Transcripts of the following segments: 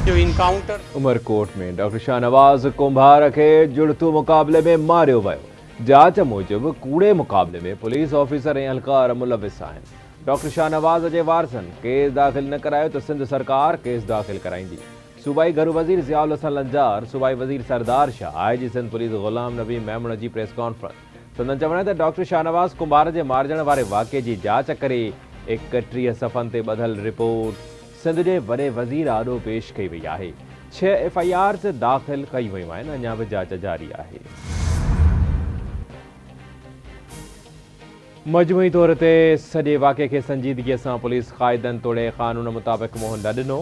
जो इनकाउंटर उमरकोट में डॉक्टर शाहनवाज कुंभार खे जुड़तू मुकाबले में मारियो वियो। जांच मूजिब कूड़े मुकाबले में पुलिस ऑफिसर ऐं एहलकार मुलविस आहिनि। डॉक्टर शाहनवाज जे वारसनि केस दाख़िल न करायो त सिंध सरकार केस दाख़िल कराईंदी। सूबाई घरू वज़ीर ज़ियाउल हसन लंजार, सूबाई वज़ीर सरदार शाह, आईजी सिंध पुलिस गुलाम नबी मेमण जी प्रेस कॉन्फ्रेंस। संदन चवण है त डॉक्टर शाहनवाज कुंभार जे मारजण वारे वाक़े जी जांच करे 31 सफ़नि ते ॿधल रिपोर्ट सिंध जे वॾे वज़ीर आॾो पेश कई वई आहे। 6 FIRs दाख़िल कई वयूं आहिनि, अञा बि जांच जारी आहे। मजमूई तौर ते सॼे वाक़े खे संजीदगीअ सां पुलिस क़ाइदनि तोड़े क़ानून मुताबिक़ मुंहुं न ॾिनो।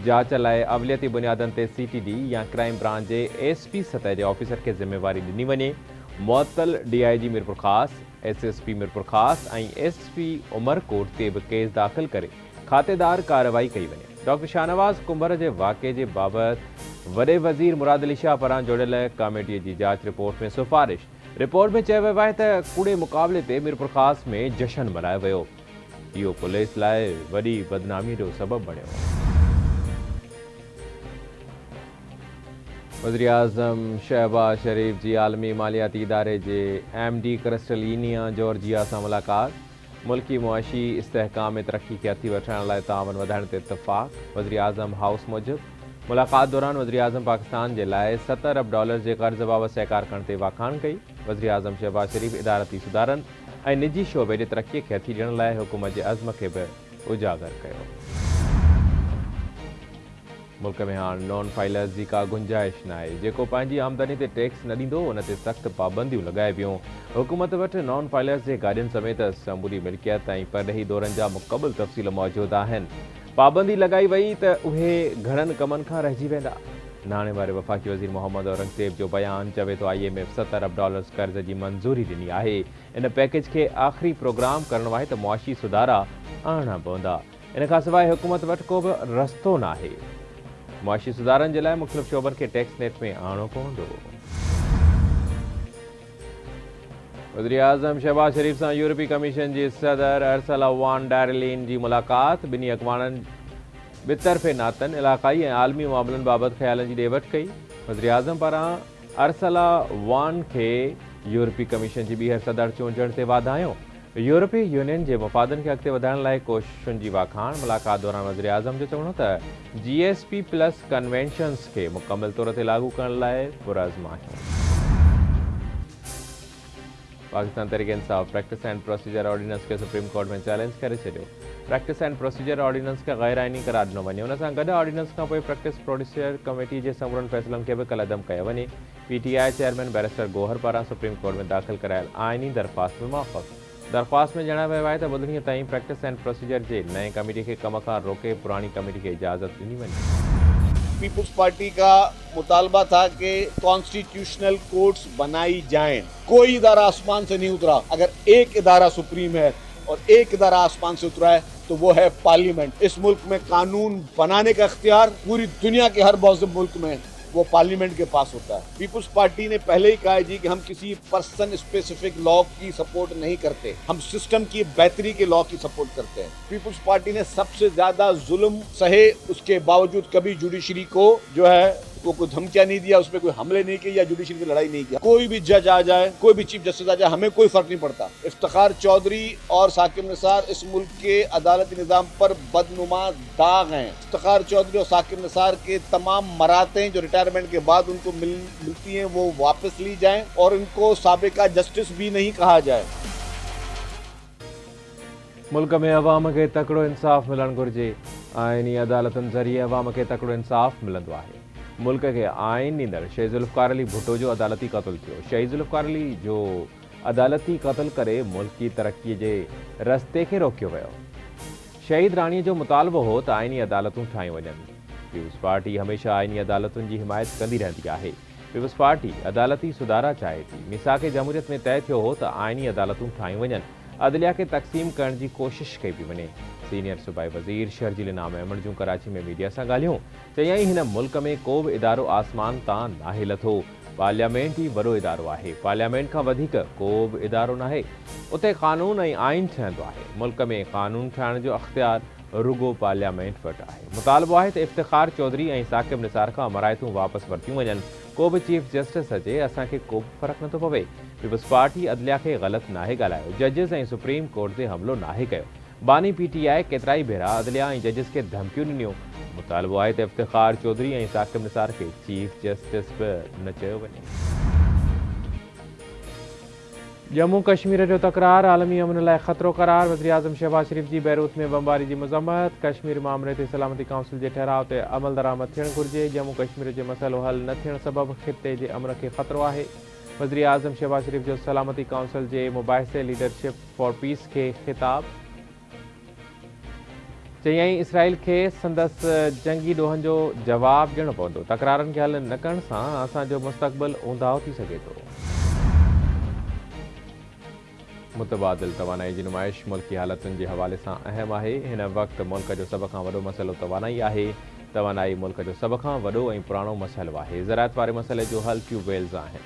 जांच लाइ अवलियती बुनियादनि ते CTD या क्राइम ब्रांच जे SP सतह जे ऑफिसर खे ज़िम्मेवारी ॾिनी वञे। मुअतल DIG मीरपुर ख़ास, SSP मीरपुर ख़ास ऐं SP उमरकोट ते बि केस दाख़िल करे खातेदार कार्रवाई कई वञे। डॉक्टर शाहनवाज कुंभार जे वाक़े जे बाबति वॾे वज़ीर मुराद अली शाह पारां जोड़ियल कमेटीअ जी जांच रिपोर्ट में सिफ़ारिश। रिपोर्ट में चयो वियो आहे त कूड़े मुक़ाबले ते मीरपुर ख़ास में जशन मल्हायो वियो। इहो पुलिस लाइ वॾी बदनामीअ जो सबबु बणियो। वज़ीर आज़म शहबाज शरीफ़ जी आलमी मालियाती इदारे जे MD क्रिस्टलिनिया जॉर्जिया सां मुलाक़ात। मुल्की मुआशी इस्तेहकाम में तरक्की खे हथी वठण लाइ तावन वधाइण ते इत्तफ़ाक़। वज़ीर आज़म हाउस मूजिब मुलाक़ात दौरान वज़ीर आज़म पाकिस्तान जे लाइ $70 अरब जे कर्ज़ बाबति सहकार करण ते वाखाण कई। वज़ीर आज़म शहबाज शरीफ़ इदारती सुधारनि ऐं निजी शोबे जे तरक्कीअ खे हथी ॾियण लाइ हुकूमत जे अज़्म खे बि उजागर कयो। मुल्क में हाणे नॉन फाइलर्स जी का गुंजाइश न आहे। जेको पंहिंजी आमदनी ते टैक्स न ॾींदो उन ते सख़्त पाबंदियूं लॻाइबियूं। हुकूमत वटि नॉन फाइलर्स जे गाॾियुनि समेत समूरी मिल्कियत ऐं परॾेही दौरनि जा मुकबल तफ़सील मौजूदु आहिनि। पाबंदी लॻाई वई त उहे घणनि कमनि खां रहिजी वेंदा। नाणे वारे वफ़ाक़ी वज़ीर मोहम्मद औरंगज़ेब जो बयानु चवे थो IMF $70 अरब कर्ज़ जी मंज़ूरी ॾिनी आहे। इन पैकेज खे आख़िरी प्रोग्राम करणो आहे त मुआशी सुधारा आणणा पवंदा। इन खां सवाइ हुकूमत वटि को बि रस्तो न आहे। मुआशी सुधारनि जे लाइ मुख़्तलिफ़ शोबनि खे टैक्स नेट में आणणो पवंदो। वज़ीर आज़म शहबाज शरीफ़ सां यूरोपी कमीशन जी सदर अर्सला वान डर लेयन जी मुलाक़ात। ॿिन्ही अॻवाननि ॿितरफ़े नातनि, इलाक़ाई ऐं आलमी मामलनि बाबति ख़्यालनि जी ॾेवट कई। वज़ीर आज़म पारां अर्सला वान खे यूरोपी कमीशन जी ॿीहर सदर चूंडण ते वाधायो। यूरोपी यूनियन जे मफ़ादनि खे अॻिते वधाइण लाइ कोशिशुनि जी वाखाण। मुलाक़ात दौरान वज़ीर आज़म जो चवणो त GSP+ कन्वेंशन्स खे मुकमल तौर ते लागू करण लाइ पुरज़्म आहियूं। Pakistan Tehreek Insaf practice and procedure ordinance खे सुप्रीम कोर्ट में चैलेंज करे छॾियो। प्रैक्टिस एंड प्रोसीजर ऑर्डिनेंस खे गैर आइनी करार ॾिनो वञे। उन सां गॾु ऑर्डिनेंस खां पोइ प्रैक्टिस प्रोसीजर कमेटी जे समूरनि फ़ैसिलनि खे बि कलअदम कयो वञे। PTI चेयरमैन बैरिस्टर गोहर पारां सुप्रीम कोर्ट में दाख़िल करायल आइनी दरख़्वास्त में मौक़फ़। दरख़्वास्त में जणायो वियो आहे त ॿुधणीअ ताईं प्रैक्टिस एंड प्रोसीजर जे नए कमेटी खे कम खां रोके पुरानी कमेटी खे इजाज़त ॾिनी वञे। पीपुल्स पार्टी का मुतालबा था कि कॉन्स्टिट्यूशनल कोर्ट्स बनाई जाएं। कोई इदारा आसमान से नहीं उतरा। अगर एक इदारा सुप्रीम है और एक इदारा आसमान से उतरा है तो वो है पार्लियामेंट। इस मुल्क में कानून बनाने का इख्तियार पूरी दुनिया के हर मौजूद मुल्क में वो पार्लियामेंट के पास होता है। पीपुल्स पार्टी ने पहले ही कहा है जी कि हम किसी पर्सन स्पेसिफिक लॉ की सपोर्ट नहीं करते, हम सिस्टम की बेहतरी के लॉ की सपोर्ट करते हैं। पीपुल्स पार्टी ने सबसे ज्यादा जुल्म सहे, उसके बावजूद कभी जुडिशरी को जो है वो कोई धमकियां नहीं दिया, उसमें कोई हमले नहीं किए या जुडिशरी की लड़ाई नहीं किया। कोई भी जज आ जाए, कोई भी चीफ जस्टिस आ जाए, हमें कोई फर्क नहीं पड़ता। इफ्तिखार चौधरी और साकिब निसार इस मुल्क के अदालती निज़ाम पर बदनुमा दाग हैं। इफ्तिखार चौधरी और साकिब निसार के तमाम मरातें जो रिटायरमेंट के बाद उनको मिलती हैं वो वापस ली जाएं और इनको साबिका जस्टिस भी नहीं कहा जाए। मुल्क में अवाम खे तकिड़ो इंसाफ़ मिलणु घुरिजे। आइनी अदालतुनि ज़रिए अवाम खे तकिड़ो इंसाफ़ मिलंदो आहे। मुल्क खे आइन ॾींदड़ शहीद ज़ुल्फ़िकार अली भुट्टो जो अदालती क़त्ल थियो। शहीद ज़ुल्फ़िकार अली जो अदालती क़त्ल करे मुल्की तरक्कीअ जे रस्ते खे रोकियो वियो। शहीद राणीअ जो मुतालबो हो त आइनी अदालतूं ठाहियूं वञनि। पीपुल्स पार्टी हमेशह आइनी अदालतुनि जी हिमायत कंदी रहंदी आहे। पीपुल्स पार्टी अदालती सुधारा चाहे थी। मिसाक जमहूरियत में तय थियो हो त आइनी अदालतूं ठाहियूं वञनि। अदलिया खे तक़सीम करण जी कोशिश कई पई वञे। सीनियर सूबाई वज़ीर शर्जील नाम अहमद जूं कराची में मीडिया सां ॻाल्हियूं। चयाईं हिन मुल्क में को बि इदारो आसमान तां नाहे लथो। पार्लियामेंट ई वॾो इदारो आहे। पार्लियामेंट खां वधीक को बि इदारो नाहे। उते क़ानून ऐं आइन ठहंदो आहे। मुल्क में क़ानून ठाहिण जो अख़्तियार रुगो पार्लियामेंट वटि आहे। मुतालबो आहे त इफ्तिखार चौधरी ऐं साकिब निसार खां मराइतूं वापसि वरितियूं वञनि। को बि चीफ जस्टिस अचे, असांखे को बि फ़र्क़ु नथो पवे। पीपल्स पार्टी अदलिया खे ग़लति नाहे ॻाल्हायो, जजिस ऐं सुप्रीम कोर्ट ते हमिलो नाहे कयो। बानी PTI केतिराई भेरा अदलिया ऐं जजिस खे धमकियूं ॾिनियूं। मुतालबो आहे त इफ्तिखार चौधरी ऐं साकिब निसार खे चीफ जस्टिस बि न चयो वञे। जम्मू कश्मीर जो तकरार आलमी अमन लाइ ख़तरो करार। वज़ीर आज़म शहबाज शरीफ़ जी बैरूत में बमबारी जी मज़म्मत। कश्मीर मामले ते सलामती काउंसिल जे ठहराव ते अमल दरामद थियणु घुरिजे। जम्मू कश्मीर जो मसइलो हल न थियण सबबि ख़िते जे अमन खे ख़तरो आहे। वज़ीर आज़म शहबाज शरीफ़ जो सलामती काउंसिल जे मुबाहिसे लीडरशिप फॉर पीस खे ख़िताब। चयाईं इसराइल खे संदसि जंगी ॾोहनि जो जवाबु ॾियणो पवंदो। तकरारनि खे हल न करण सां असांजो मुस्तक़बिल ऊंधाउ थी सघे थो। मुतबादिल तवानाई जी नुमाइश मुल्की हालतुनि जे हवाले सां अहम आहे। हिन वक़्तु मुल्क जो सभ खां वॾो मसइलो तवानाई आहे। तवानाई मुल्क जो सभ खां वॾो ऐं पुराणो मसइलो आहे। ज़राअत वारे मसइले जो हल ट्यूबवेल्स आहिनि।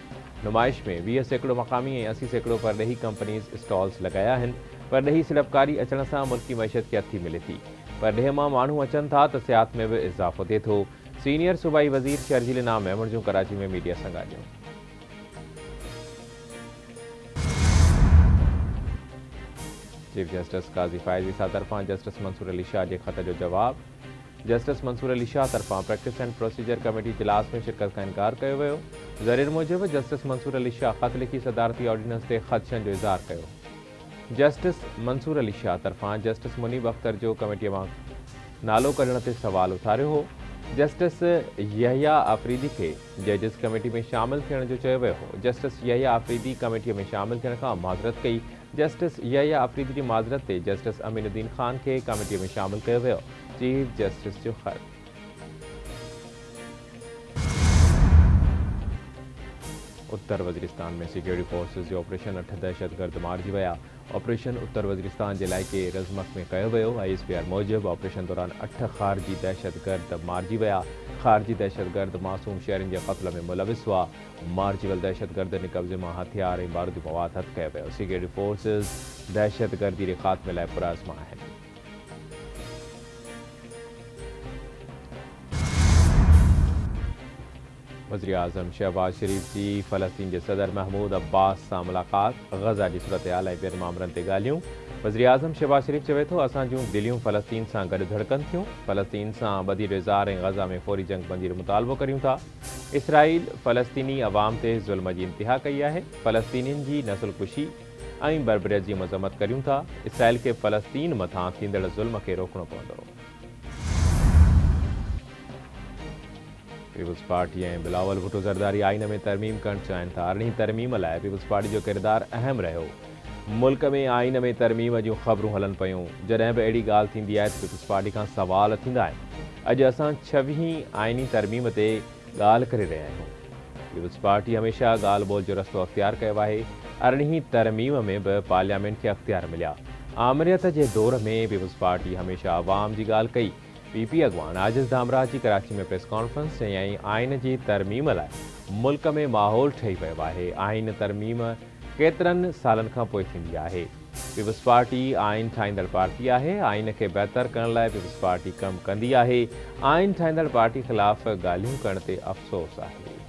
नुमाइश में 20% मक़ामी ऐं 80% परॾेही कंपनीज़ स्टॉल्स लॻाया आहिनि। परॾेही सीड़पकारी अचण सां मुल्की मैशत खे अथी मिले थी। परॾेह मां माण्हू अचनि था त सियाहत में बि इज़ाफ़ो थिए थो। सीनियर सूबाई वज़ीर शर्जील इनाम महमूद जूं कराची में मीडिया सां ॻाल्हियूं। चीफ जस्टिस काज़ी फ़ाइज़ ईसा तरफ़ां जस्टिस मंसूर अली शाह जे ख़त जो जवाबु। जस्टिस मंसूर अली शाह तरफ़ां प्रैक्टिस एंड प्रोसीजर कमेटी इजलास में शिरकत खां इनकार कयो वियो। ज़रीर मूजिबि जस्टिस मंसूर अली शाह ख़त लिखी सदारती ऑर्डिनेंस ते ख़दशनि जो इज़हार कयो। जस्टिस मंसूर अली शाह तरफ़ां जस्टिस मुनीब अख्तर जो कमेटीअ मां नालो कढण ते सवाल उथारियो हो। जस्टिस यहिया आफ़रीदी खे जजिस कमेटी में शामिल थियण जो चयो वियो हो। जस्टिस यहिया आफ़रीदी कमेटीअ में शामिल थियण खां माज़रत कई। जस्टिस यहिया आफ़रीदी जी माज़रत ते जस्टिस अमीनुद्दीन ख़ान खे कमेटीअ में शामिल कयो वियो। चीफ जस्टिस जो ख़त। उत्तर वज़ीरिस्तान में सिक्योरिटी फोर्सेस जो ऑपरेशन 8 दहशतगर्द मारिजी विया। ऑपरेशन उत्तर वज़ीरिस्तान जे इलाइक़े रज़मक में कयो वियो। ISPR मूजिबि ऑपरेशन दौरान 8 ख़ारिजी दहशतगर्द मारिजी विया। ख़ारिजी दहशतगर्द मासूम शहरियुनि जे क़त्ल में मुलविस हुआ। मारिजी वियल दहशतगर्दनि कब्ज़े मां हथियार ऐं बारूदी मवाद हथ कयो वियो। सिक्योरिटी फोर्सेस दहशतगर्दी जे ख़ात्मे लाइ पुरअज़्म आहिनि। वज़ीर आज़म शहबाज शरीफ़ जी फ़लस्तीन जे सदर महमूद अब्बास सां मुलाक़ात। ग़ज़ा जी सूरत हाल ऐं ॿियनि मामलनि ते ॻाल्हियूं। वज़ीर आज़म शहबाज शरीफ़ चवे थो असां जूं दिलियूं फ़लस्तीन सां गॾु धड़कनि थियूं। फ़लस्तीन सां ॿधी इज़हार ऐं ग़ज़ा में फ़ौरी जंग बंदी जो मुतालबो करियूं था। इसराइल फ़लस्तीनी अवाम ते ज़ुल्म जी इंतिहा कई आहे। फ़लस्तीनियुनि जी नस्लकुशी ऐं बर्बरियत जी मज़म्मत करियूं था। इसराइल खे फ़लस्तीन मथां थींदड़ ज़ुल्म खे रोकणो पवंदो। पीपल्स पार्टी ऐं बिलावल भुट्टो ज़रदारी आइन में तरमीम करणु चाहिनि था। अरिड़हीं तरमीम लाइ पीपल्स पार्टी जो किरदारु अहम रहियो। मुल्क में आइन में तरमीम जूं ख़बरूं हलनि पियूं। जॾहिं बि अहिड़ी ॻाल्हि थींदी आहे त पीपल्स पार्टी खां सवाल थींदा आहिनि। अॼु असां 26वीं आइनी तरमीम ते ॻाल्हि करे रहिया आहियूं। पीपल्स पार्टी हमेशह ॻाल्हि ॿोल जो रस्तो अख़्तियार कयो आहे। अरिड़हीं तरमीम में बि पार्लियामेंट खे अख़्तियार मिलिया। आमरियत जे दौर में पीपल्स पार्टी हमेशह आवाम जी ॻाल्हि कई। PP अॻवान आजिज़ धामरा जी कराची में प्रेस कॉन्फ्रेंस चयाईं आइन जी तरमीम लाइ मुल्क में माहौल ठही पियो आहे। आइन तरमीम केतिरनि सालनि खां पोइ थींदी आहे। पीपल्स पार्टी आइन ठाहींदड़ पार्टी आहे। आइन खे बहितर करण लाइ पीपल्स पार्टी कमु कंदी आहे। आइन ठाहींदड़ पार्टी ख़िलाफ़ ॻाल्हियूं करण ते अफ़सोस आहे।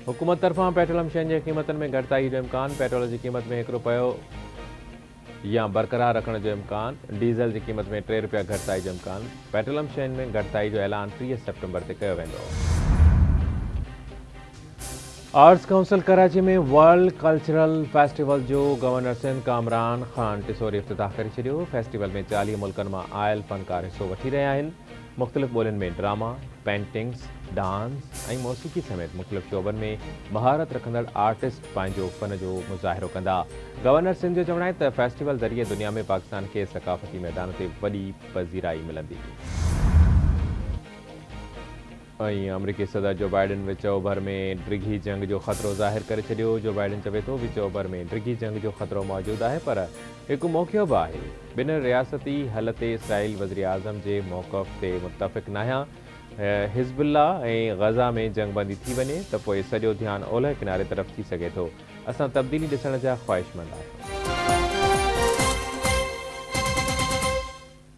हुकूमत तरफ़ां पेट्रोलियम शयुनि जी क़ीमतनि में घटिताई जो इम्कान। पेट्रोल जी क़ीमत में 1 रुपयो या बरक़रार रखण जो इम्कान। डीज़ल जी क़ीमत में 3 रुपया घटिताई जो इम्कान। पेट्रोलियम शयुनि में घटिताई जो ऐलान 30 सेप्टेम्बर ते कयो वेंदो। आर्ट्स काउंसिल कराची में वर्ल्ड कल्चरल फेस्टिवल जो गवर्नर सिंध कामरान ख़ान टिसोरी इफ़्तिताह करे छॾियो। फेस्टिवल में 40 मुल्कनि मां आयल फ़नकार हिसो वठी रहिया आहिनि। मुख़्तलिफ़ ॿोलियुनि में ड्रामा, पेंटिंग्स, डांस ऐं मौसीक़ी समेत मुख़्तलिफ़ शोबनि में महारत रखंदड़ आर्टिस्ट पंहिंजो फ़न जो मुज़ाहिरो कंदा। गवर्नर सिंध जो चवणु आहे त फेस्टिवल ज़रिए दुनिया में पाकिस्तान खे सक़ाफ़ती मैदान ते वॾी पज़ीराई मिलंदी। ऐं अमरीकी सदर जो बाइडन विच ओभर में डिघी जंग जो ख़तरो ज़ाहिर करे छॾियो। जो बाइडन चवे थो विच ओभर में डिघी जंग जो ख़तरो मौजूदु आहे, पर हिकु मौक़ियो बि आहे। ॿिनि रियासती हल ते इसराइल वज़ीर आज़म जे मौक़फ़ ते मुतफ़िक़ न आहियां। हिज़्बुल्ला ऐं गज़ा में जंगबंदी थी वञे त पोइ सॼो ध्यानु ओलह किनारे तरफ़ थी सघे थो। असां तब्दीली ॾिसण जा ख़्वाहिशमंद आहियूं।